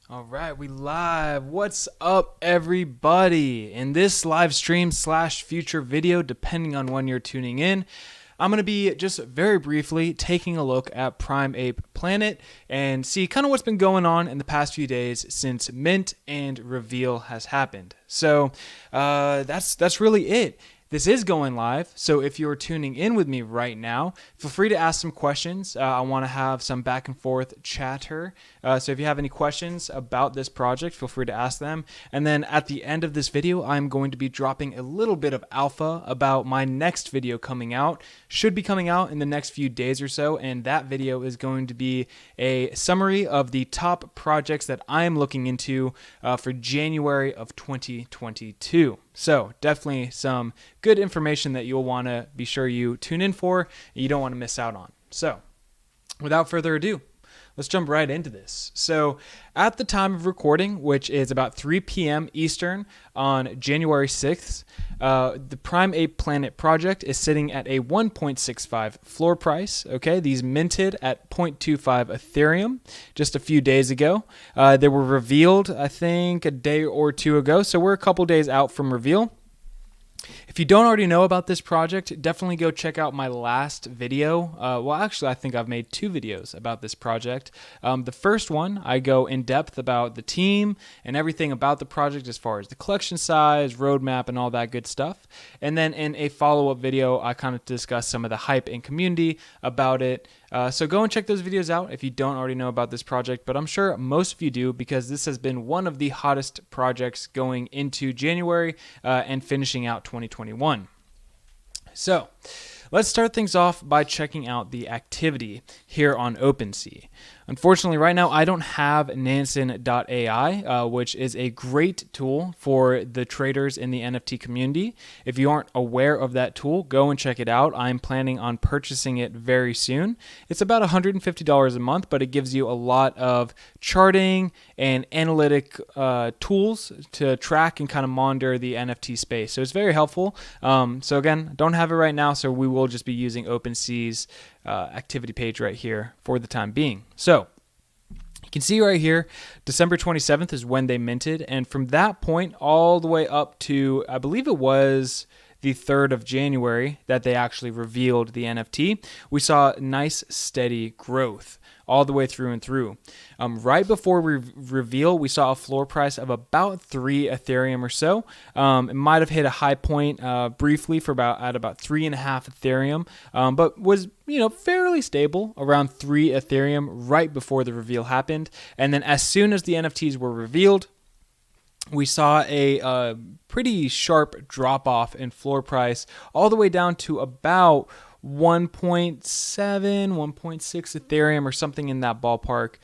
All right, we live. What's up, everybody? In this live stream slash future video, depending on when you're tuning in, I'm going to be just very briefly taking a look at Prime Ape Planet and see kind of what's been going on in the past few days since mint and reveal has happened. So that's really it. This is going live, so if you're tuning in with me right now, feel free to ask some questions. I want to have some back and forth chatter. So if you have any questions about this project, feel free to ask them. And then at the end of this video, I'm going to be dropping a little bit of alpha about my next video coming out. Should be coming out in the next few days or so, and that video is going to be a summary of the top projects that I'm looking into for January of 2022. So definitely some good information that you'll want to be sure you tune in for and you don't want to miss out on. So without further ado, let's jump right into this. So at the time of recording, which is about 3 p.m. Eastern on January 6th, the Prime Ape Planet project is sitting at a 1.65 floor price. Okay, these minted at 0.25 Ethereum just a few days ago. They were revealed, I think, a day or two ago. So we're a couple days out from reveal. If you don't already know about this project, definitely go check out my last video. Well, actually, I think I've made 2 videos about this project. The first one, I go in depth about the team and everything about the project as far as the collection size, roadmap, and all that good stuff. And then in a follow-up video, I kind of discuss some of the hype and community about it. So go and check those videos out if you don't already know about this project, but I'm sure most of you do because this has been one of the hottest projects going into January and finishing out 2021. So let's start things off by checking out the activity here on OpenSea. Unfortunately, right now, I don't have Nansen.ai, which is a great tool for the traders in the NFT community. If you aren't aware of that tool, go and check it out. I'm planning on purchasing it very soon. It's about $150 a month, but it gives you a lot of charting and analytic tools to track and kind of monitor the NFT space. So it's very helpful. So again, don't have it right now, so we will just be using OpenSea's activity page right here for the time being. So you can see right here, December 27th is when they minted. And from that point all the way up to, I believe it was the 3rd of January that they actually revealed the NFT, we saw nice steady growth all the way through and through. Right before reveal, we saw a floor price of about 3 Ethereum or so. It might have hit a high point briefly for about 3.5 Ethereum, but was fairly stable around 3 Ethereum right before the reveal happened. And then as soon as the NFTs were revealed, we saw a pretty sharp drop off in floor price all the way down to about 1.7, 1.6 Ethereum or something in that ballpark,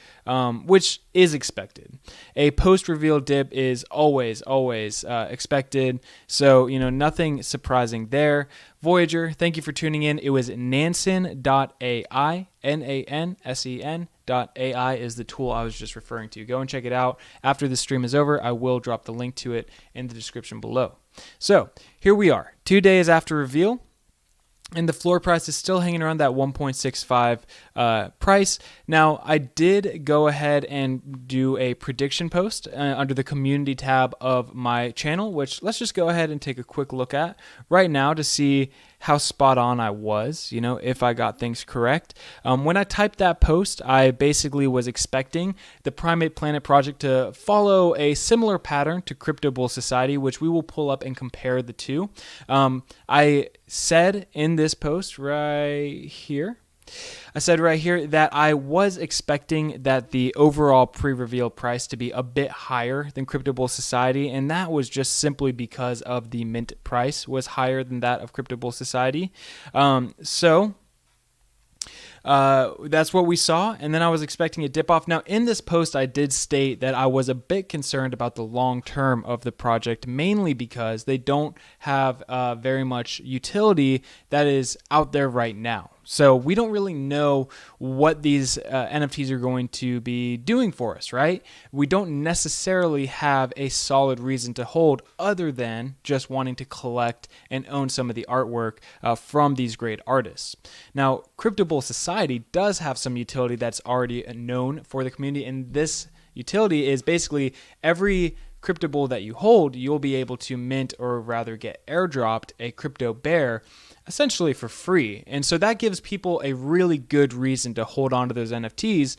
which is expected. A post-reveal dip is always expected, so nothing surprising there. Voyager, thank you for tuning in. It was Nansen.ai, Nansen.ai is the tool I was just referring to. Go and check it out. After the stream is over, I will drop the link to it in the description below. So here we are, 2 days after reveal. And the floor price is still hanging around that 1.65 price. Now, I did go ahead and do a prediction post under the community tab of my channel, which let's just go ahead and take a quick look at right now to see how spot on I was, if I got things correct. When I typed that post, I basically was expecting the Prime Ape Planet project to follow a similar pattern to Crypto Bull Society, which we will pull up and compare the two. I said in this post right here, that I was expecting that the overall pre-reveal price to be a bit higher than Crypto Bull Society, and that was just simply because of the mint price was higher than that of Crypto Bull Society. That's what we saw, and then I was expecting a dip off. Now, in this post, I did state that I was a bit concerned about the long term of the project, mainly because they don't have very much utility that is out there right now. So we don't really know what these NFTs are going to be doing for us, right? We don't necessarily have a solid reason to hold other than just wanting to collect and own some of the artwork from these great artists. Now, Crypto Bull Society does have some utility that's already known for the community, and this Utility is basically every crypto bull that you hold, you'll be able to mint, or rather get airdropped, a crypto bear essentially for free. And so that gives people a really good reason to hold on to those NFTs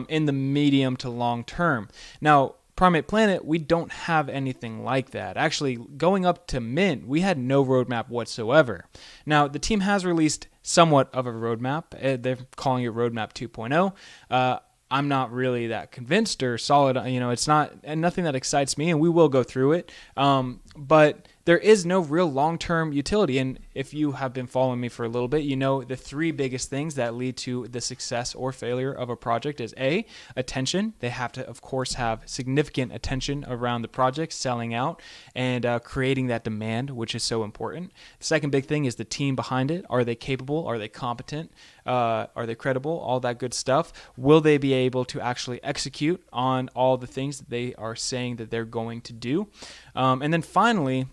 in the medium to long term. Now, Ape Planet, we don't have anything like that. Actually, going up to mint, we had no roadmap whatsoever. Now, the team has released somewhat of a roadmap. They're calling it Roadmap 2.0. I'm not really that convinced or solid. It's nothing that excites me, and we will go through it. But there is no real long-term utility. And if you have been following me for a little bit, you know the three biggest things that lead to the success or failure of a project is A, attention. They have to, of course, have significant attention around the project, selling out, and creating that demand, which is so important. The second big thing is the team behind it. Are they capable? Are they competent? Are they credible? All that good stuff. Will they be able to actually execute on all the things that they are saying that they're going to do? And then finally,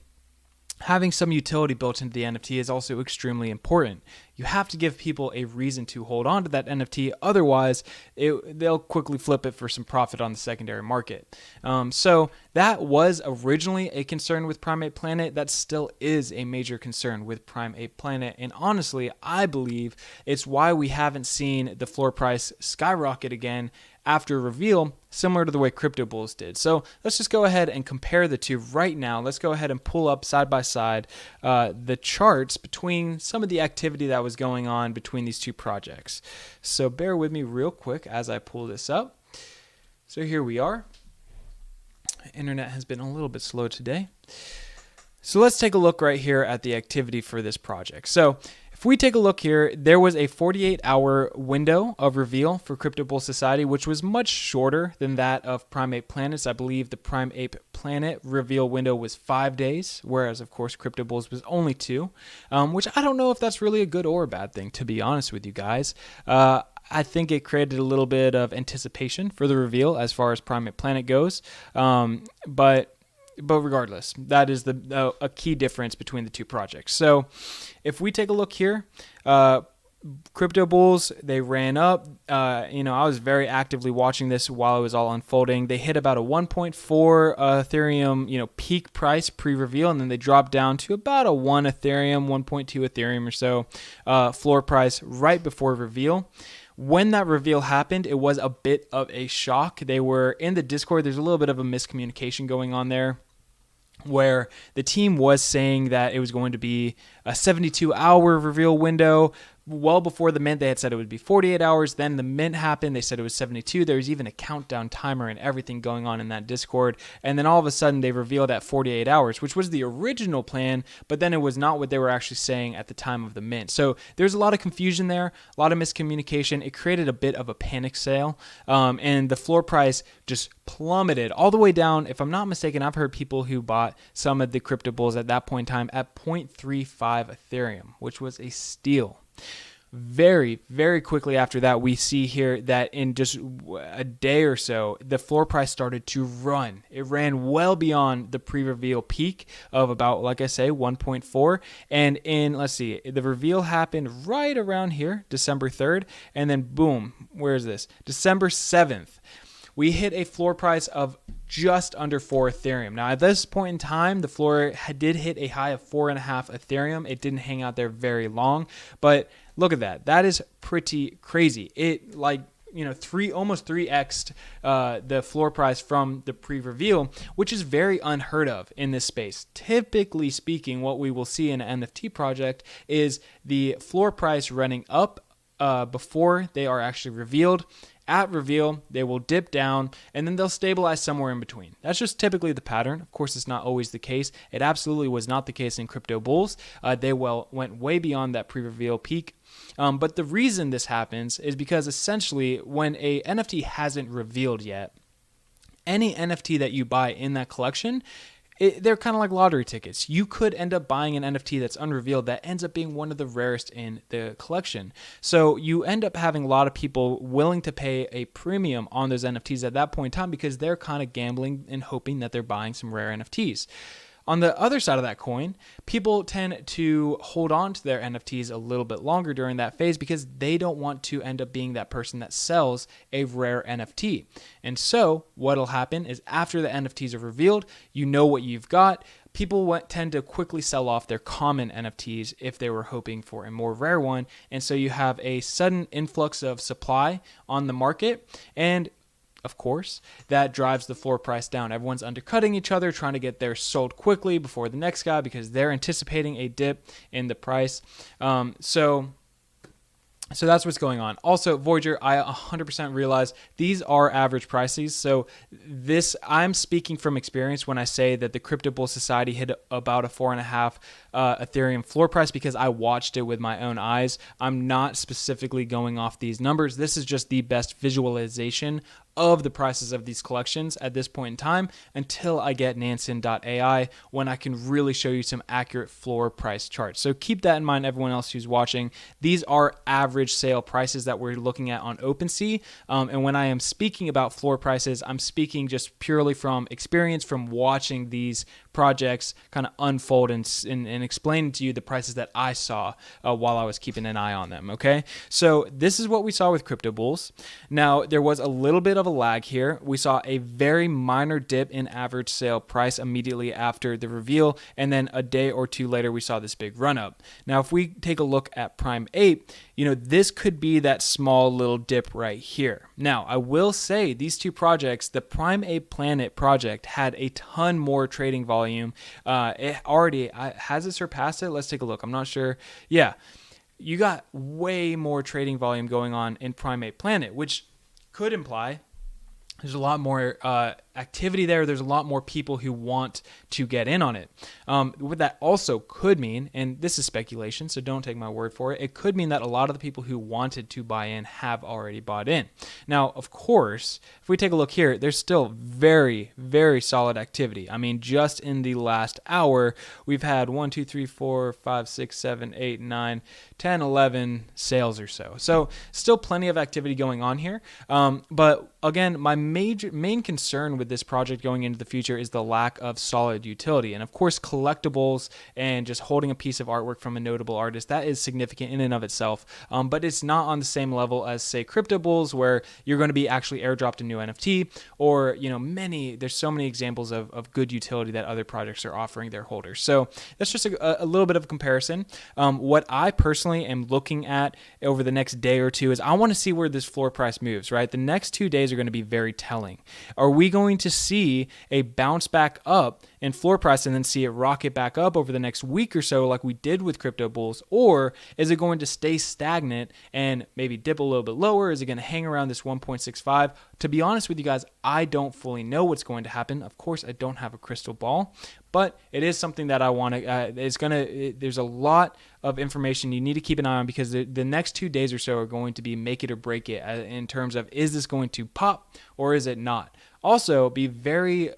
having some utility built into the NFT is also extremely important. You have to give people a reason to hold on to that NFT. Otherwise, they'll quickly flip it for some profit on the secondary market. So that was originally a concern with Ape Planet. That still is a major concern with Ape Planet. And honestly, I believe it's why we haven't seen the floor price skyrocket again after reveal, similar to the way crypto bulls did. So let's just go ahead and compare the two right now. Let's go ahead and pull up side by side the charts between some of the activity that was going on between these two projects. So bear with me real quick as I pull this up. So here we are. Internet has been a little bit slow today. So let's take a look right here at the activity for this project. So if we take a look here, there was a 48-hour window of reveal for Crypto Bull Society, which was much shorter than that of Ape Planets. I believe the Ape Planet reveal window was 5 days, whereas, of course, Crypto Bulls was only 2, which I don't know if that's really a good or a bad thing, to be honest with you guys. I think it created a little bit of anticipation for the reveal as far as Ape Planet goes, but regardless, that is a key difference between the two projects. So if we take a look here, Crypto Bulls, they ran up. I was very actively watching this while it was all unfolding. They hit about a 1.4 Ethereum, peak price pre-reveal, and then they dropped down to about a 1 Ethereum, 1.2 Ethereum or so floor price right before reveal. When that reveal happened, it was a bit of a shock. They were in the Discord. There's a little bit of a miscommunication going on there, where the team was saying that it was going to be a 72-hour reveal window. Well before the mint, they had said it would be 48 hours. Then the mint happened. They said it was 72. There was even a countdown timer and everything going on in that Discord. And then all of a sudden, they revealed at 48 hours, which was the original plan, but then it was not what they were actually saying at the time of the mint. So there's a lot of confusion there, a lot of miscommunication. It created a bit of a panic sale, and the floor price just plummeted all the way down. If I'm not mistaken, I've heard people who bought some of the crypto bulls at that point in time at 0.35 Ethereum, which was a steal. Very, very quickly after that, we see here that in just a day or so, the floor price started to run. It ran well beyond the pre-reveal peak of about, like I say, 1.4. And the reveal happened right around here, December 3rd. And then boom, where is this? December 7th. We hit a floor price of just under 4 Ethereum. Now, at this point in time, the floor did hit a high of 4.5 Ethereum. It didn't hang out there very long, but look at that. That is pretty crazy. It almost 3x'd the floor price from the pre-reveal, which is very unheard of in this space. Typically speaking, what we will see in an NFT project is the floor price running up before they are actually revealed. At reveal, they will dip down, and then they'll stabilize somewhere in between. That's just typically the pattern. Of course, it's not always the case. It absolutely was not the case in Crypto Bulls. They went way beyond that pre-reveal peak. But the reason this happens is because essentially when a NFT hasn't revealed yet, any NFT that you buy in that collection, they're kind of like lottery tickets. You could end up buying an NFT that's unrevealed that ends up being one of the rarest in the collection. So you end up having a lot of people willing to pay a premium on those NFTs at that point in time because they're kind of gambling and hoping that they're buying some rare NFTs. On the other side of that coin, people tend to hold on to their NFTs a little bit longer during that phase because they don't want to end up being that person that sells a rare NFT. And so what'll happen is after the NFTs are revealed, you know what you've got. People tend to quickly sell off their common NFTs if they were hoping for a more rare one. And so you have a sudden influx of supply on the market. And of course, that drives the floor price down. Everyone's undercutting each other, trying to get theirs sold quickly before the next guy because they're anticipating a dip in the price. So that's what's going on. Also, Voyager, I 100% realize these are average prices. So I'm speaking from experience when I say that the Crypto Bull Society hit about a 4.5 Ethereum floor price because I watched it with my own eyes. I'm not specifically going off these numbers. This is just the best visualization of the prices of these collections at this point in time until I get Nansen.ai when I can really show you some accurate floor price charts. So keep that in mind, everyone else who's watching. These are average sale prices that we're looking at on OpenSea. And when I am speaking about floor prices, I'm speaking just purely from experience from watching these projects kind of unfold and explaining to you the prices that I saw while I was keeping an eye on them. Okay, so this is what we saw with Crypto Bulls. Now, there was a little bit of a lag here. We saw a very minor dip in average sale price immediately after the reveal, and then a day or two later we saw this big run up. Now, if we take a look at Prime Ape, this could be that small little dip right here. Now, I will say these two projects, the Prime Ape Planet project had a ton more trading volume. Has it surpassed it? Let's take a look. I'm not sure. Yeah, you got way more trading volume going on in Prime Ape Planet, which could imply there's a lot more activity there. There's a lot more people who want to get in on it. What that also could mean, and this is speculation, so don't take my word for it, it could mean that a lot of the people who wanted to buy in have already bought in. Now, of course, if we take a look here, there's still very, very solid activity. I mean, just in the last hour, we've had 1, 2, 3, 4, 5, 6, 7, 8, 9, 10, 11 sales or so. So still plenty of activity going on here. But again, my main concern with this project going into the future is the lack of solid utility. And of course, collectibles and just holding a piece of artwork from a notable artist, that is significant in and of itself. But it's not on the same level as, say, Crypto Bulls, where you're going to be actually airdropped a new NFT, or, there's so many examples of good utility that other projects are offering their holders. So that's just a little bit of a comparison. What I personally am looking at over the next day or two is I want to see where this floor price moves, right? The next 2 days are going to be very telling. Are we going to see a bounce back up in floor price and then see it rocket back up over the next week or so like we did with Crypto Bulls? Or is it going to stay stagnant and maybe dip a little bit lower? Is it going to hang around this 1.65? To be honest with you guys, I don't fully know what's going to happen. Of course, I don't have a crystal ball, but it is something that I want to, there's a lot of information you need to keep an eye on because the next 2 days or so are going to be make it or break it in terms of, is this going to pop or is it not? Also, be very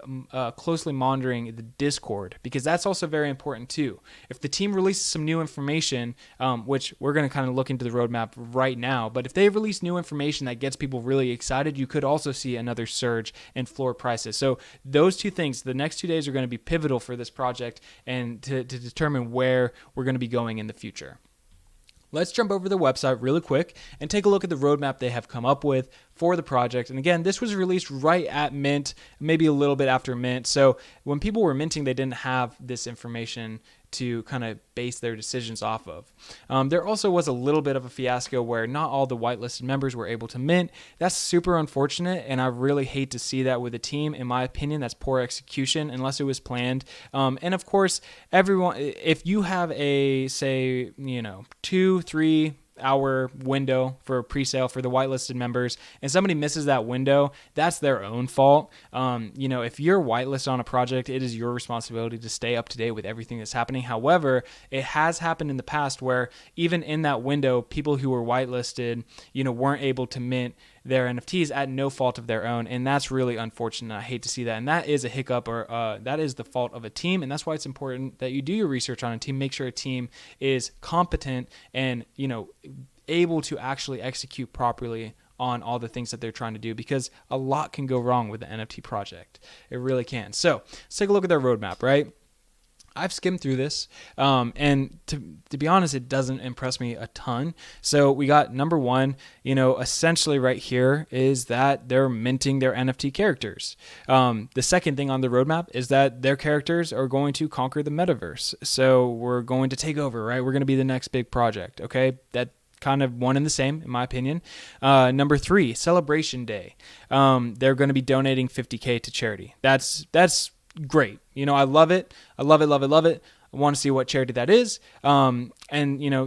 closely monitoring the Discord because that's also very important too. If the team releases some new information, which we're going to kind of look into the roadmap right now, but if they release new information that gets people really excited, you could also see another surge in floor prices. So those two things, the next 2 days are going to be pivotal for this project and to determine where we're going to be going in the future. Let's jump over to the website really quick and take a look at the roadmap they have come up with for the project. And again, this was released right at mint, maybe a little bit after mint. So when people were minting, they didn't have this information to kind of base their decisions off of. There also was a little bit of a fiasco where not all the whitelisted members were able to mint. That's super unfortunate, and I really hate to see that with a team. In my opinion, that's poor execution unless it was planned. And of course, everyone, if you have a, say, 2-3 hour window for pre-sale for the whitelisted members and somebody misses that window, that's their own fault. If you're whitelisted on a project, it is your responsibility to stay up to date with everything that's happening. However, it has happened in the past where even in that window, people who were whitelisted, weren't able to mint their NFTs at no fault of their own, and that's really unfortunate. I hate to see that, and that is a hiccup, or that is the fault of a team, and that's why it's important that you do your research on a team. Make sure a team is competent and able to actually execute properly on all the things that they're trying to do, because a lot can go wrong with the NFT project. It really can. So let's take a look at their roadmap, right? I've skimmed through this, and to be honest, it doesn't impress me a ton. So we got number one, essentially right here is that they're minting their NFT characters. The second thing on the roadmap is that their characters are going to conquer the metaverse. So we're going to take over, right? We're going to be the next big project, okay? That kind of one and the same, in my opinion. Number three, Celebration Day. They're going to be donating $50K to charity. That's great. I love it. I love it, love it, love it. I want to see what charity that is. And,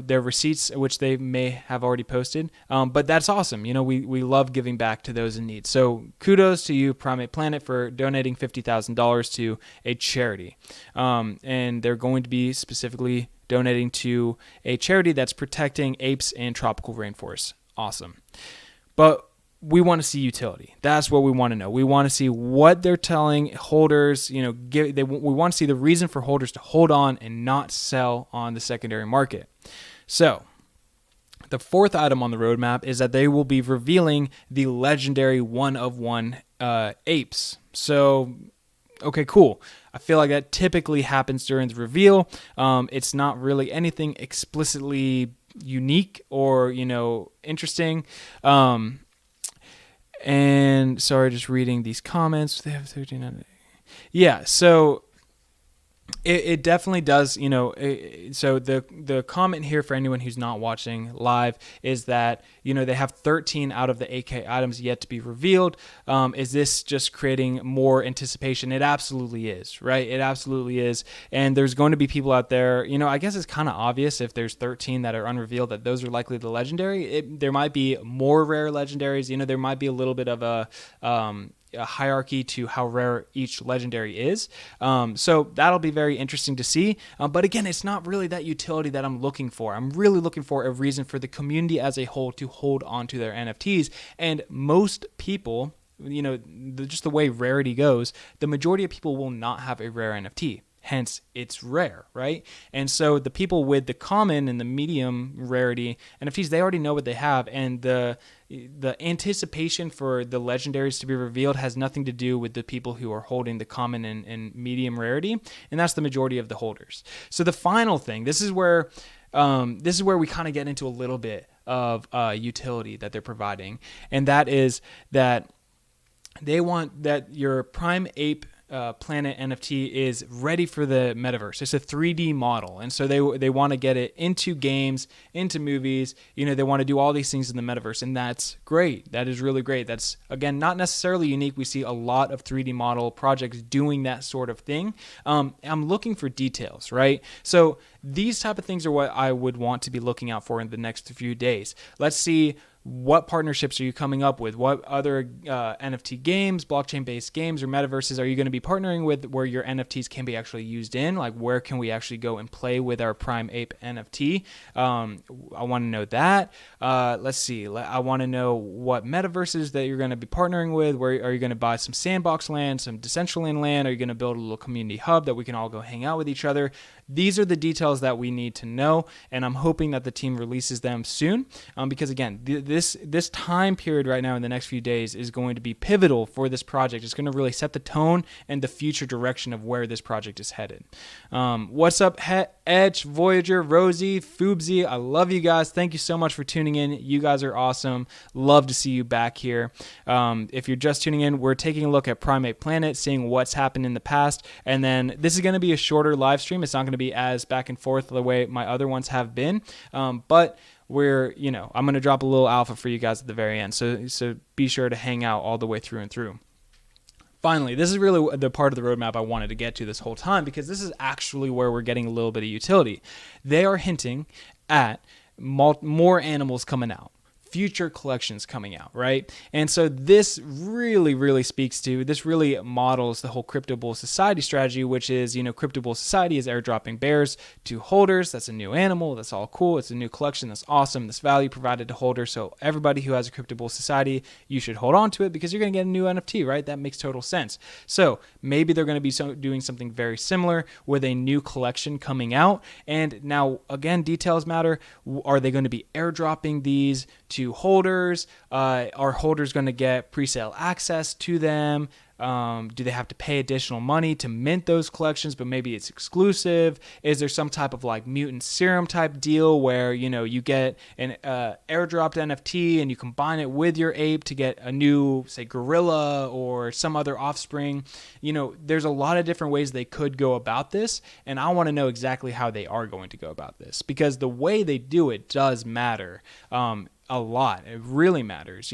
their receipts, which they may have already posted. But that's awesome. We love giving back to those in need. So kudos to you, Ape Planet, for donating $50,000 to a charity. And they're going to be specifically donating to a charity that's protecting apes in tropical rainforests. Awesome. But we want to see utility. That's what we want to know. We want to see what they're telling holders. We want to see the reason for holders to hold on and not sell on the secondary market. So the fourth item on the roadmap is that they will be revealing the legendary one-of-one apes. So, okay, cool. I feel like that typically happens during the reveal. It's not really anything explicitly unique or, interesting. And sorry, just reading these comments. They have 13. Yeah, so it definitely does, so the comment here for anyone who's not watching live is that, they have 13 out of the 8K items yet to be revealed. Is this just creating more anticipation? It absolutely is, right? It absolutely is. And there's going to be people out there, I guess it's kind of obvious if there's 13 that are unrevealed that those are likely the legendary. There might be more rare legendaries. There might be a little bit of a hierarchy to how rare each legendary is. So that'll be very interesting to see. But again, it's not really that utility that I'm looking for. I'm really looking for a reason for the community as a whole to hold on to their NFTs. And most people, just the way rarity goes, the majority of people will not have a rare NFT. Hence, it's rare, right? And so the people with the common and the medium rarity NFTs, they already know what they have, and the anticipation for the legendaries to be revealed has nothing to do with the people who are holding the common and medium rarity, and that's the majority of the holders. So the final thing, this is where we kind of get into a little bit of utility that they're providing, and that is that they want that your Prime Ape Planet NFT is ready for the metaverse. It's a 3D model, and so they want to get it into games, into movies. They want to do all these things in the metaverse, and that's great. That is really great. That's, again, not necessarily unique. We see a lot of 3D model projects doing that sort of thing. I'm looking for details, right? So these type of things are what I would want to be looking out for in the next few days. Let's see, what partnerships are you coming up with? What other NFT games, blockchain-based games, or metaverses are you going to be partnering with where your NFTs can be actually used in? Like, where can we actually go and play with our Prime Ape NFT? I want to know that. Let's see. I want to know what metaverses that you're going to be partnering with. Where are you going to buy some sandbox land, some Decentraland land? Are you going to build a little community hub that we can all go hang out with each other? These are the details that we need to know, and I'm hoping that the team releases them soon, because again, this time period right now in the next few days is going to be pivotal for this project. It's going to really set the tone and the future direction of where this project is headed. What's up, Edge, Voyager, Rosie, Foobsy? I love you guys. Thank you so much for tuning in. You guys are awesome. Love to see you back here. If you're just tuning in, we're taking a look at Prime Ape Planet, seeing what's happened in the past, and then this is going to be a shorter live stream. It's not going to be as back and forth the way my other ones have been, but I'm going to drop a little alpha for you guys at the very end, so be sure to hang out all the way through and through. Finally, this is really the part of the roadmap I wanted to get to this whole time, because this is actually where we're getting a little bit of utility. They are hinting at more animals coming out, future collections coming out, right? And so this really models the whole Crypto Bull Society strategy, which is, Crypto Bull Society is airdropping bears to holders. That's a new animal. That's all cool. It's a new collection. That's awesome. This value provided to holders. So everybody who has a Crypto Bull Society, you should hold on to it because you're going to get a new NFT, right? That makes total sense. So maybe they're going to be doing something very similar with a new collection coming out. And now, again, details matter. Are they going to be airdropping these to holders? Are holders going to get pre-sale access to them? Do they have to pay additional money to mint those collections, but maybe it's exclusive? Is there some type of like mutant serum type deal where, you get an airdropped NFT and you combine it with your ape to get a new, say, gorilla or some other offspring? There's a lot of different ways they could go about this, and I want to know exactly how they are going to go about this, because the way they do it does matter a lot. It really matters.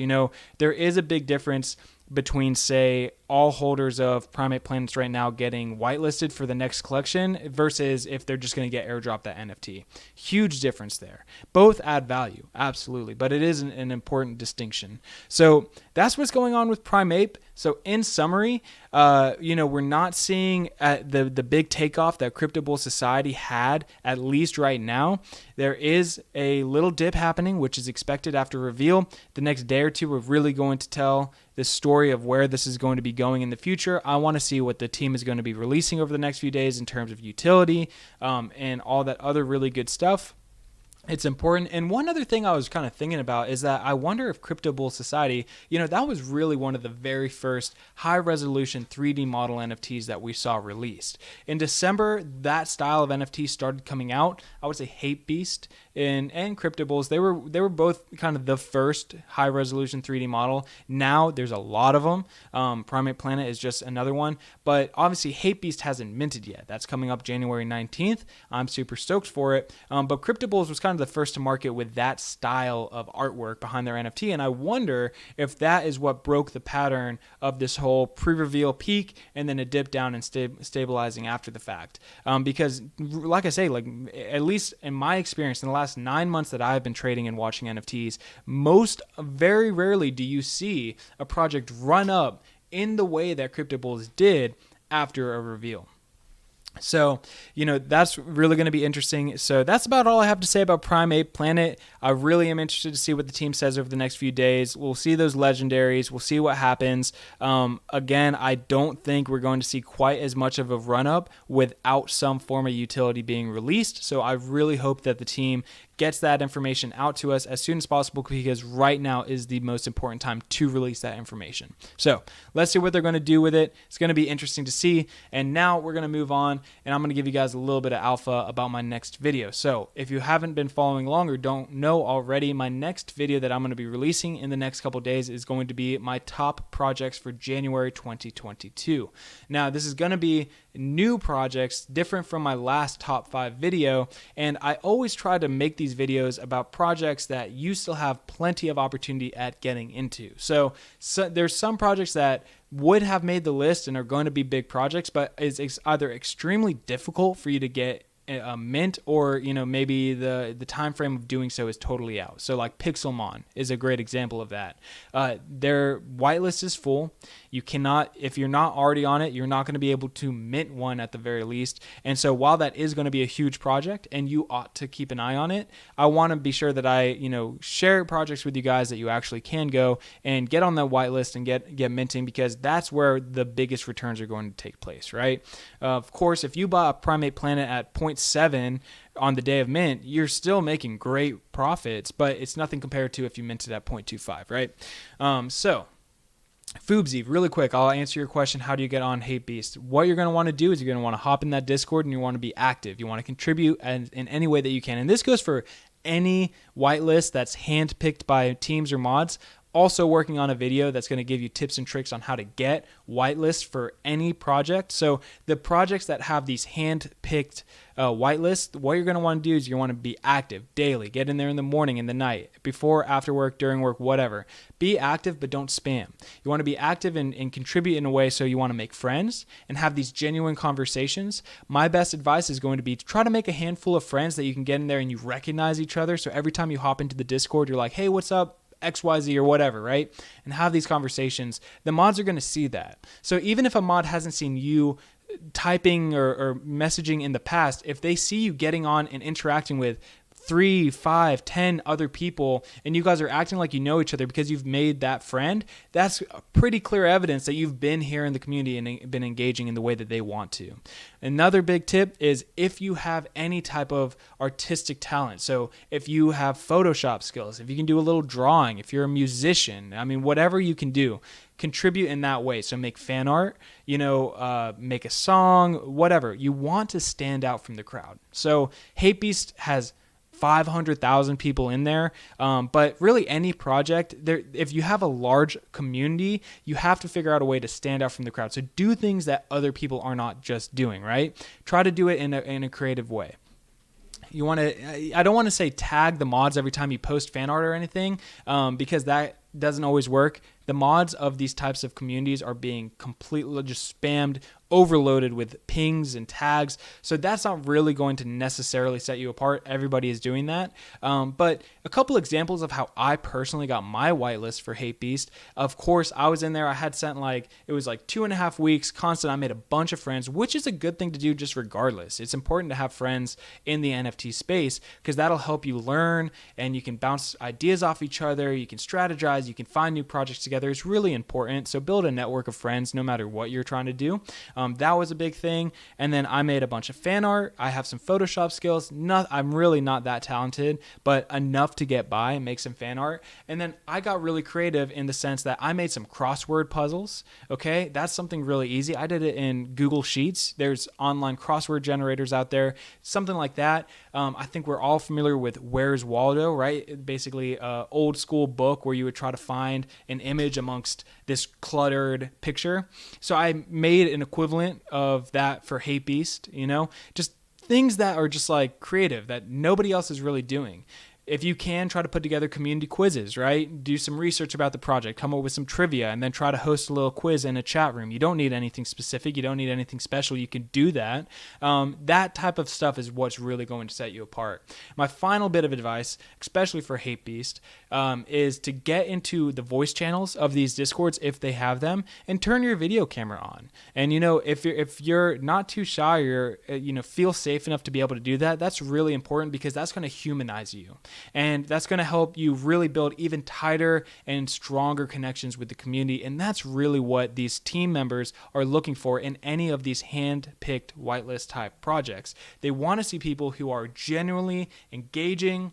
There is a big difference between, say, all holders of Primate Planets right now getting whitelisted for the next collection versus if they're just going to get airdropped that NFT. Huge difference there. Both add value, absolutely, but it is an important distinction. So that's what's going on with Primate. So in summary, we're not seeing the big takeoff that Crypto Bull Society had, at least right now. There is a little dip happening, which is expected after reveal. The next day or two, we're really going to tell the story of where this is going to be going in the future. I want to see what the team is going to be releasing over the next few days in terms of utility and all that other really good stuff. It's important. And one other thing I was kind of thinking about is that I wonder if Crypto Bull Society, that was really one of the very first high resolution 3D model NFTs that we saw released. In December, that style of NFT started coming out. I would say Ape Beast and Crypto Bulls, they were both kind of the first high resolution 3D model. Now there's a lot of them. Primate Planet is just another one, but obviously Ape Beast hasn't minted yet. That's coming up January 19th. I'm super stoked for it. But Crypto Bulls was kind of the first to market with that style of artwork behind their NFT, and I wonder if that is what broke the pattern of this whole pre-reveal peak and then a dip down and stabilizing after the fact. Because, like I say, like at least in my experience in the last 9 months that I've been trading and watching NFTs, very rarely do you see a project run up in the way that Crypto Bulls did after a reveal. So, that's really going to be interesting. So that's about all I have to say about Ape Planet. I really am interested to see what the team says over the next few days. We'll see those legendaries. We'll see what happens. Again, I don't think we're going to see quite as much of a run-up without some form of utility being released. So I really hope that the team gets that information out to us as soon as possible, because right now is the most important time to release that information. So let's see what they're going to do with it. It's going to be interesting to see. And now we're going to move on, and I'm going to give you guys a little bit of alpha about my next video. So if you haven't been following along or don't know already, my next video that I'm going to be releasing in the next couple days is going to be my top projects for January 2022. Now, this is going to be new projects, different from my last top 5 video, and I always try to make these videos about projects that you still have plenty of opportunity at getting into. So there's some projects that would have made the list and are going to be big projects, but it's either extremely difficult for you to get a mint, or maybe the time frame of doing so is totally out. So like Pixelmon is a great example of that. Their whitelist is full. You cannot, if you're not already on it, you're not going to be able to mint one at the very least. And so while that is going to be a huge project and you ought to keep an eye on it, I want to be sure that I share projects with you guys that you actually can go and get on the whitelist and get minting, because that's where the biggest returns are going to take place, right? Of course, if you buy a Primate Planet at 0.7 on the day of mint, you're still making great profits, but it's nothing compared to if you minted at 0.25, right? So Foobsy, really quick, I'll answer your question. How do you get on Ape Beast? What you're going to want to do is you're going to want to hop in that Discord and you want to be active. You want to contribute in any way that you can. And this goes for any whitelist that's handpicked by teams or mods. Also working on a video that's going to give you tips and tricks on how to get whitelists for any project. So the projects that have these hand-picked whitelists, what you're going to want to do is you want to be active daily. Get in there in the morning, in the night, before, after work, during work, whatever. Be active, but don't spam. You want to be active and contribute in a way so you want to make friends and have these genuine conversations. My best advice is going to be to try to make a handful of friends that you can get in there and you recognize each other. So every time you hop into the Discord, you're like, hey, what's up? XYZ or whatever, right? And have these conversations. The mods are going to see that. So even if a mod hasn't seen you typing or messaging in the past, if they see you getting on and interacting with 3, 5, 10 other people, and you guys are acting like you know each other because you've made that friend, that's pretty clear evidence that you've been here in the community and been engaging in the way that they want to. Another big tip is if you have any type of artistic talent. So if you have Photoshop skills, if you can do a little drawing, if you're a musician, I mean, whatever you can do, contribute in that way. So make fan art, make a song, whatever. You want to stand out from the crowd. So Hate Beast has 500,000 people in there. But really any project, if you have a large community, you have to figure out a way to stand out from the crowd. So do things that other people are not just doing, right? Try to do it in a creative way. I don't want to say tag the mods every time you post fan art or anything, because that doesn't always work. The mods of these types of communities are being completely just spammed, overloaded with pings and tags. So that's not really going to necessarily set you apart. Everybody is doing that. But a couple examples of how I personally got my whitelist for Hate Beast. Of course, I was in there. I had sent it was like 2.5 weeks constant. I made a bunch of friends, which is a good thing to do just regardless. It's important to have friends in the NFT space because that'll help you learn and you can bounce ideas off each other. You can strategize. You can find new projects together. It's really important. So build a network of friends no matter what you're trying to do. That was a big thing. And then I made a bunch of fan art. I have some Photoshop skills. I'm really not that talented, but enough to get by and make some fan art. And then I got really creative in the sense that I made some crossword puzzles. Okay, that's something really easy. I did it in Google Sheets. There's online crossword generators out there, something like that. I think we're all familiar with Where's Waldo, right? Basically, old school book where you would try to find an image amongst this cluttered picture. So I made an equivalent of that for Hate Beast, just things that are just like creative that nobody else is really doing. If you can, try to put together community quizzes, right? Do some research about the project, come up with some trivia, and then try to host a little quiz in a chat room. You don't need anything specific. You don't need anything special. You can do that. That type of stuff is what's really going to set you apart. My final bit of advice, especially for Hate Beast, is to get into the voice channels of these Discords if they have them, and turn your video camera on. And if you're not too shy or feel safe enough to be able to do that, that's really important because that's going to humanize you. And that's going to help you really build even tighter and stronger connections with the community. And that's really what these team members are looking for in any of these hand-picked whitelist type projects. They want to see people who are genuinely engaging,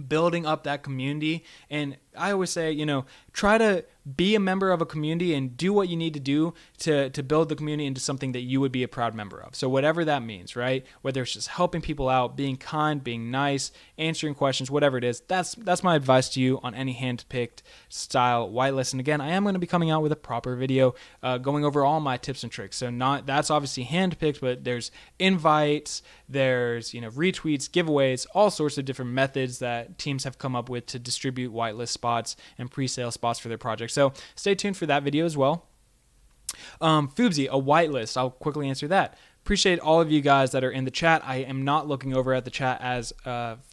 building up that community. And I always say, try to be a member of a community and do what you need to do to build the community into something that you would be a proud member of. So whatever that means, right? Whether it's just helping people out, being kind, being nice, answering questions, whatever it is, that's my advice to you on any hand-picked style whitelist. And again, I am going to be coming out with a proper video going over all my tips and tricks. So that's obviously hand-picked, but there's invites, there's retweets, giveaways, all sorts of different methods that teams have come up with to distribute whitelist spots and pre-sale spots for their projects. So stay tuned for that video as well. Foobsy, a whitelist. I'll quickly answer that. Appreciate all of you guys that are in the chat. I am not looking over at the chat as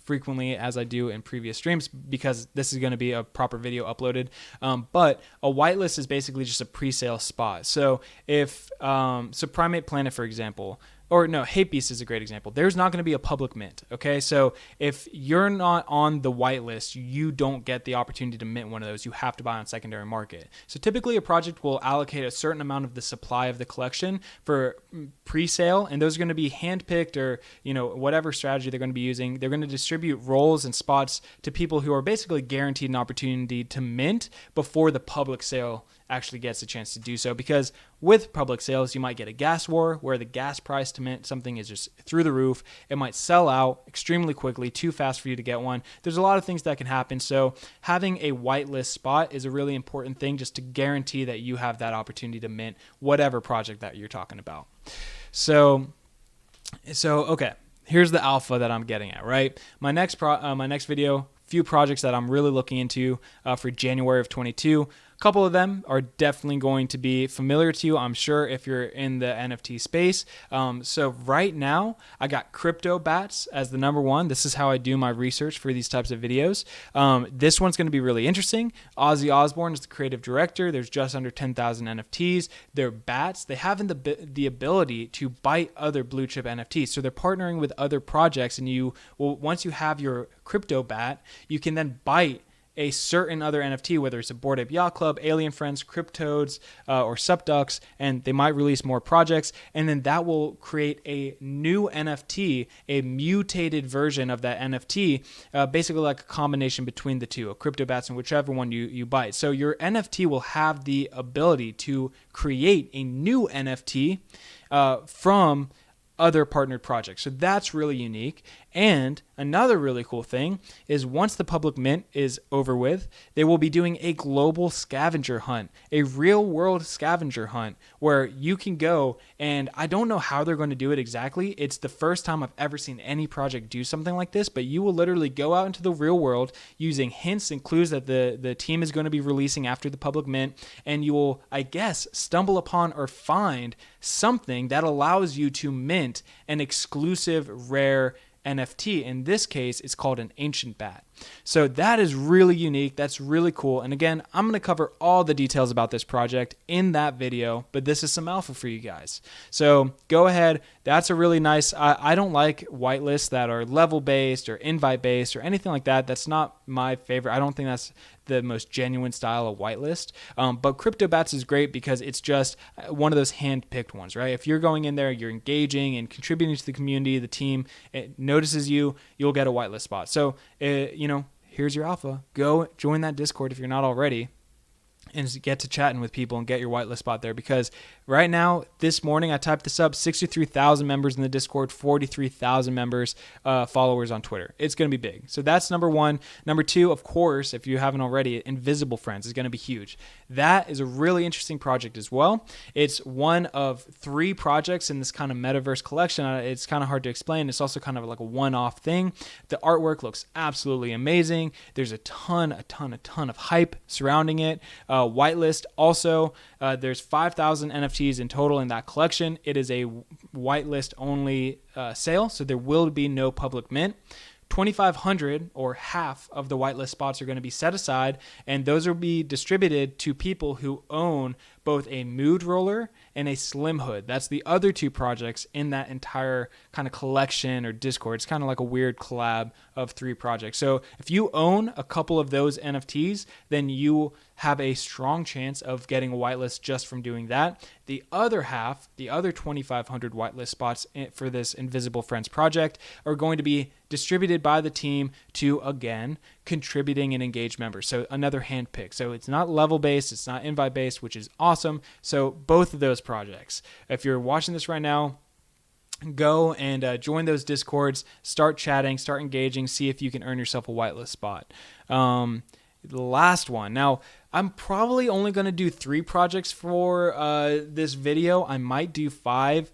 frequently as I do in previous streams because this is going to be a proper video uploaded. But a whitelist is basically just a pre-sale spot. So if Ape Planet, for example, or no, Hate Beast is a great example. There's not going to be a public mint, okay? So if you're not on the whitelist, you don't get the opportunity to mint one of those. You have to buy on secondary market. So typically a project will allocate a certain amount of the supply of the collection for pre-sale, and those are going to be handpicked or, whatever strategy they're going to be using. They're going to distribute roles and spots to people who are basically guaranteed an opportunity to mint before the public sale actually gets a chance to do so, because with public sales you might get a gas war where the gas price to mint something is just through the roof. It might sell out extremely quickly, too fast for you to get one. There's a lot of things that can happen. So having a whitelist spot is a really important thing just to guarantee that you have that opportunity to mint whatever project that you're talking about. So okay, here's the alpha that I'm getting at, right? My next video, few projects that I'm really looking into for January of 22. A couple of them are definitely going to be familiar to you, I'm sure, if you're in the NFT space. So right now, I got Crypto Bats as the number one. This is how I do my research for these types of videos. This one's going to be really interesting. Ozzy Osbourne is the creative director. There's just under 10,000 NFTs. They're bats. They have the ability to bite other blue chip NFTs. So they're partnering with other projects, and once you have your Crypto Bat, you can then bite a certain other NFT, whether it's a Bored Ape Yacht Club, Alien Friends, Cryptodes, or Subducks, and they might release more projects, and then that will create a new NFT, a mutated version of that NFT, basically like a combination between the two, a CryptoBats and whichever one you bite. So your NFT will have the ability to create a new NFT from other partnered projects. So that's really unique. And another really cool thing is once the public mint is over with, they will be doing a global scavenger hunt, a real world scavenger hunt where you can go, and I don't know how they're going to do it exactly. It's the first time I've ever seen any project do something like this, but you will literally go out into the real world using hints and clues that the team is going to be releasing after the public mint, and you will, I guess, stumble upon or find something that allows you to mint an exclusive rare NFT. In this case, it's called an ancient bat. So that is really unique. That's really cool. And again, I'm going to cover all the details about this project in that video, but this is some alpha for you guys. So go ahead. That's a really nice, I don't like whitelists that are level based or invite based or anything like that. That's not my favorite. I don't think that's the most genuine style of whitelist. But CryptoBats is great because it's just one of those hand-picked ones, right? If you're going in there, you're engaging and contributing to the community, the team, it notices you, you'll get a whitelist spot. So, here's your alpha. Go join that Discord if you're not already, and get to chatting with people and get your whitelist spot there, because right now, this morning, I typed this up, 63,000 members in the Discord, 43,000 members, followers on Twitter. It's going to be big. So that's number one. Number two, of course, if you haven't already, Invisible Friends is going to be huge. That is a really interesting project as well. It's one of 3 projects in this kind of metaverse collection. It's kind of hard to explain. It's also kind of like a one-off thing. The artwork looks absolutely amazing. There's a ton of hype surrounding it. Whitelist also, there's 5,000 NFTs in total in that collection. It is a whitelist only sale, so there will be no public mint. 2,500 or half of the whitelist spots are going to be set aside, and those will be distributed to people who own both a mood roller and a slim hood. That's the other 2 projects in that entire kind of collection or Discord. It's kind of like a weird collab of 3 projects. So if you own a couple of those NFTs, then you have a strong chance of getting a whitelist just from doing that. The other half, the other 2,500 whitelist spots for this Invisible Friends project are going to be distributed by the team to, again, contributing and engaged members. So another hand pick. So it's not level based, it's not invite based, which is awesome. So both of those projects, if you're watching this right now, go and join those Discords, start chatting, start engaging, see if you can earn yourself a whitelist spot. The last one. Now, I'm probably only going to do 3 projects for this video. I might do 5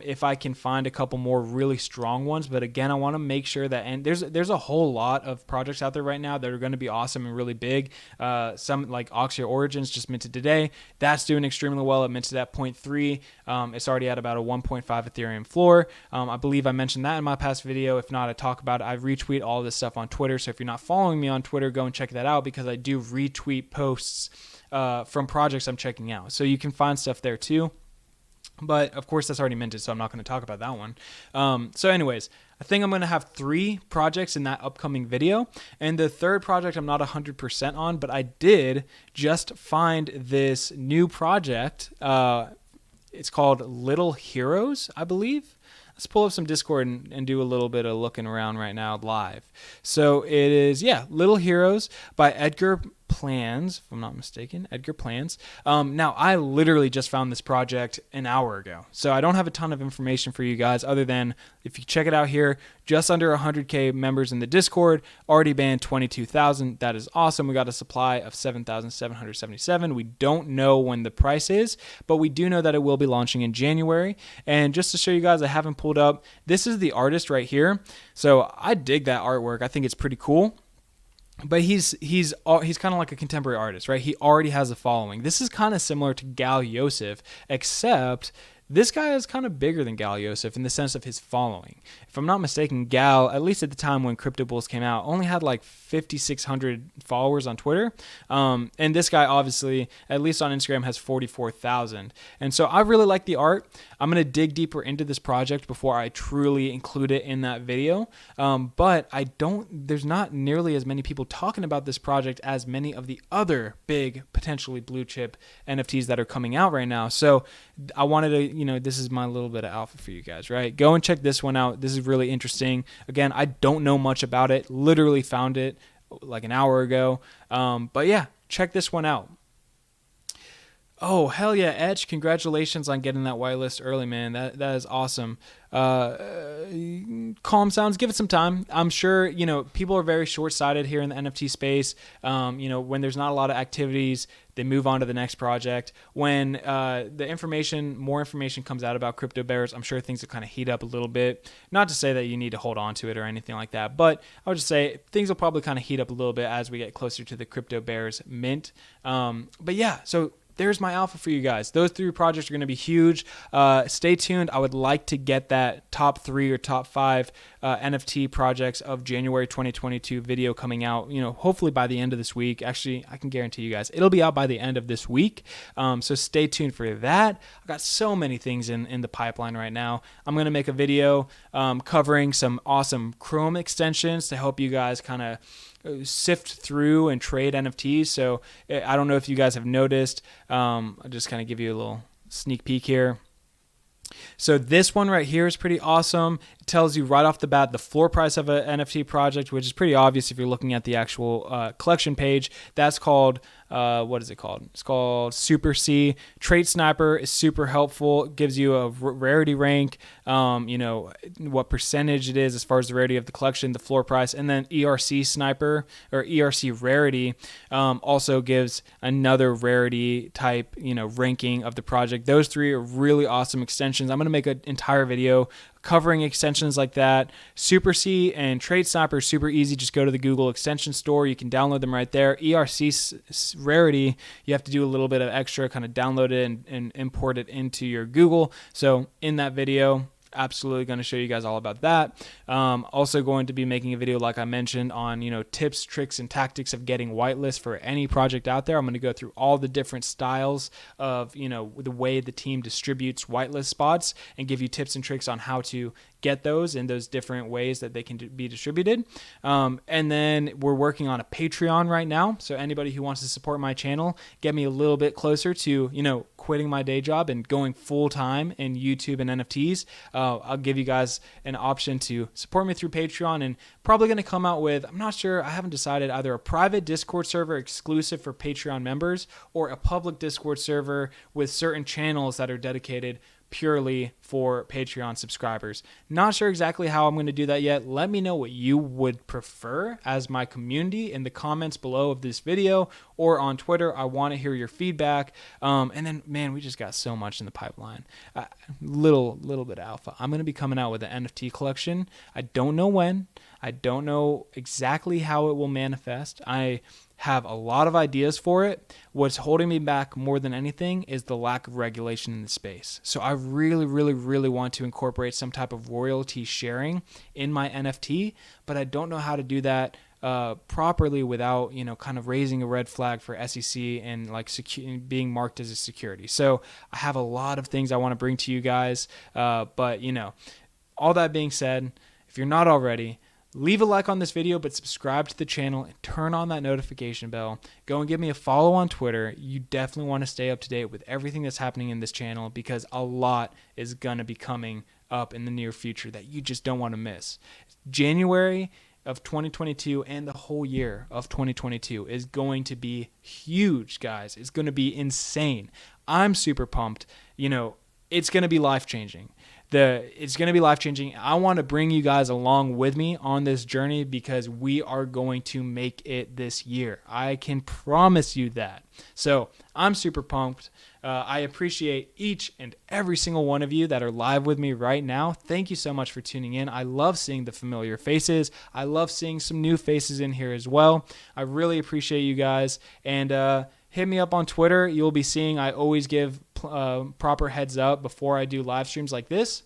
if I can find a couple more really strong ones. But again, I want to make sure that, and there's a whole lot of projects out there right now that are going to be awesome and really big. Some like Oxia Origins just minted today. That's doing extremely well. It minted at 0.3. It's already at about a 1.5 Ethereum floor. I believe I mentioned that in my past video. If not, I talk about it. I retweet all this stuff on Twitter. So if you're not following me on Twitter, go and check that out, because I do retweet posts from projects I'm checking out. So you can find stuff there too. But of course, that's already minted, so I'm not going to talk about that one. So anyways, I think I'm going to have 3 projects in that upcoming video. And the third project I'm not 100% on, but I did just find this new project. It's called Little Heroes, I believe. Let's pull up some Discord and do a little bit of looking around right now live. So it is, Little Heroes by Edgar Plans, if I'm not mistaken, Edgar Plans. Now, I literally just found this project an hour ago, so I don't have a ton of information for you guys other than if you check it out here, just under 100K members in the Discord, already banned 22,000. That is awesome. We got a supply of 7,777. We don't know when the price is, but we do know that it will be launching in January. And just to show you guys, I haven't pulled up, this is the artist right here. So I dig that artwork. I think it's pretty cool. but he's kind of like a contemporary artist, right? He already has a following. This is kind of similar to Gal Yosef, except this guy is kind of bigger than Gal Yosef in the sense of his following. If I'm not mistaken, Gal, at least at the time when Crypto Bulls came out, only had like 5,600 followers on Twitter. And this guy, obviously, at least on Instagram, has 44,000. And so I really like the art. I'm going to dig deeper into this project before I truly include it in that video. But there's not nearly as many people talking about this project as many of the other big, potentially blue chip NFTs that are coming out right now. So I wanted to, this is my little bit of alpha for you guys, right? Go and check this one out. This is really interesting. Again, I don't know much about it. Literally found it like an hour ago. But yeah, check this one out. Oh, hell yeah, Etch. Congratulations on getting that whitelist early, man. That is awesome. Calm sounds, give it some time. I'm sure, people are very short-sighted here in the NFT space. When there's not a lot of activities, they move on to the next project. When more information comes out about crypto bears, I'm sure things will kind of heat up a little bit. Not to say that you need to hold on to it or anything like that, but I would just say things will probably kind of heat up a little bit as we get closer to the crypto bears mint. But yeah, so there's my alpha for you guys. Those 3 projects are going to be huge. Stay tuned. I would like to get that top 3 or top 5 NFT projects of January 2022 video coming out, hopefully by the end of this week. Actually, I can guarantee you guys it'll be out by the end of this week. So stay tuned for that. I've got so many things in the pipeline right now. I'm going to make a video covering some awesome Chrome extensions to help you guys kind of sift through and trade NFTs. So I don't know if you guys have noticed. I'll just kind of give you a little sneak peek here. So this one right here is pretty awesome. It tells you right off the bat the floor price of an NFT project, which is pretty obvious if you're looking at the actual collection page. That's called, what is it called? It's called Super C. Trait Sniper is super helpful. It gives you a rarity rank, what percentage it is as far as the rarity of the collection, the floor price, and then ERC Sniper or ERC Rarity also gives another rarity type, ranking of the project. Those 3 are really awesome extensions. I'm going to make an entire video covering extensions like that. Super C and Trait Sniper are super easy. Just go to the Google extension store. You can download them right there. ERC Rarity, you have to do a little bit of extra, kind of download it and import it into your Google. So in that video, absolutely going to show you guys all about that. Also going to be making a video, like I mentioned, on tips, tricks, and tactics of getting whitelist for any project out there. I'm going to go through all the different styles of the way the team distributes whitelist spots and give you tips and tricks on how to get those in those different ways that they can be distributed. And then we're working on a Patreon right now. So anybody who wants to support my channel, get me a little bit closer to, quitting my day job and going full time in YouTube and NFTs. I'll give you guys an option to support me through Patreon, and probably going to come out with, I'm not sure, I haven't decided, either a private Discord server exclusive for Patreon members or a public Discord server with certain channels that are dedicated purely for Patreon subscribers. Not sure exactly how I'm going to do that yet. Let me know what you would prefer as my community in the comments below of this video or on Twitter. I want to hear your feedback. And then, man, we just got so much in the pipeline. Little bit of alpha. I'm going to be coming out with an NFT collection. I don't know when. I don't know exactly how it will manifest. I have a lot of ideas for it. What's holding me back more than anything is the lack of regulation in the space. So I really want to incorporate some type of royalty sharing in my NFT, but I don't know how to do that properly without, kind of raising a red flag for SEC and like being marked as a security. So I have a lot of things I want to bring to you guys. But all that being said, if you're not already, leave a like on this video, but subscribe to the channel and turn on that notification bell. Go and give me a follow on Twitter. You definitely want to stay up to date with everything that's happening in this channel because a lot is going to be coming up in the near future that you just don't want to miss. January of 2022 and the whole year of 2022 is going to be huge, guys. It's going to be insane. I'm super pumped. it's going to be life-changing. It's going to be life-changing. I want to bring you guys along with me on this journey because we are going to make it this year. I can promise you that. So I'm super pumped. I appreciate each and every single one of you that are live with me right now. Thank you so much for tuning in. I love seeing the familiar faces. I love seeing some new faces in here as well. I really appreciate you guys. And hit me up on Twitter. You'll be seeing I always give proper heads up before I do live streams like this.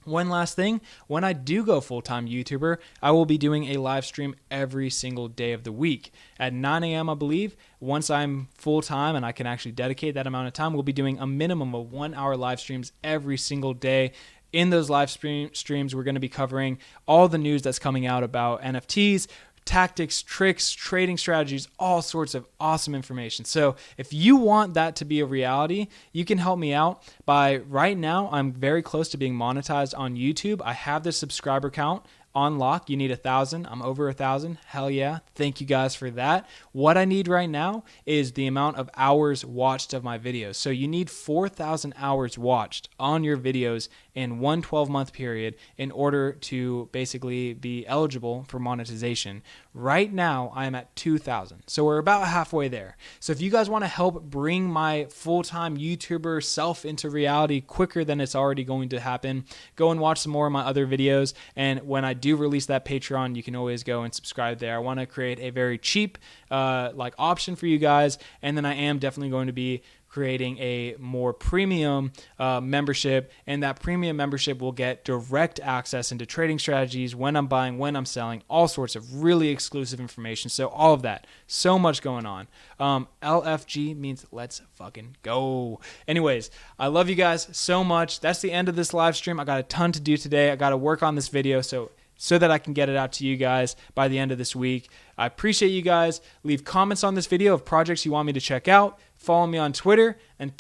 One last thing, when I do go full-time YouTuber, I will be doing a live stream every single day of the week. At 9 a.m., I believe, once I'm full-time and I can actually dedicate that amount of time, we'll be doing a minimum of 1 hour live streams every single day. In those live streams, we're going to be covering all the news that's coming out about NFTs, tactics, tricks, trading strategies, all sorts of awesome information. So if you want that to be a reality, you can help me out by right now. I'm very close to being monetized on YouTube. I have the subscriber count on lock. You need 1,000. I'm over 1,000. Hell yeah. Thank you guys for that. What I need right now is the amount of hours watched of my videos. So you need 4,000 hours watched on your videos in one 12-month period in order to basically be eligible for monetization. Right now, I am at 2,000. So we're about halfway there. So if you guys want to help bring my full-time YouTuber self into reality quicker than it's already going to happen, go and watch some more of my other videos. And when I do release that Patreon, you can always go and subscribe there. I want to create a very cheap option for you guys. And then I am definitely going to be creating a more premium membership, and that premium membership will get direct access into trading strategies, when I'm buying, when I'm selling, all sorts of really exclusive information. So all of that, so much going on. LFG means let's fucking go. Anyways, I love you guys so much. That's the end of this live stream. I got a ton to do today. I got to work on this video so that I can get it out to you guys by the end of this week. I appreciate you guys. Leave comments on this video of projects you want me to check out. Follow me on Twitter. Until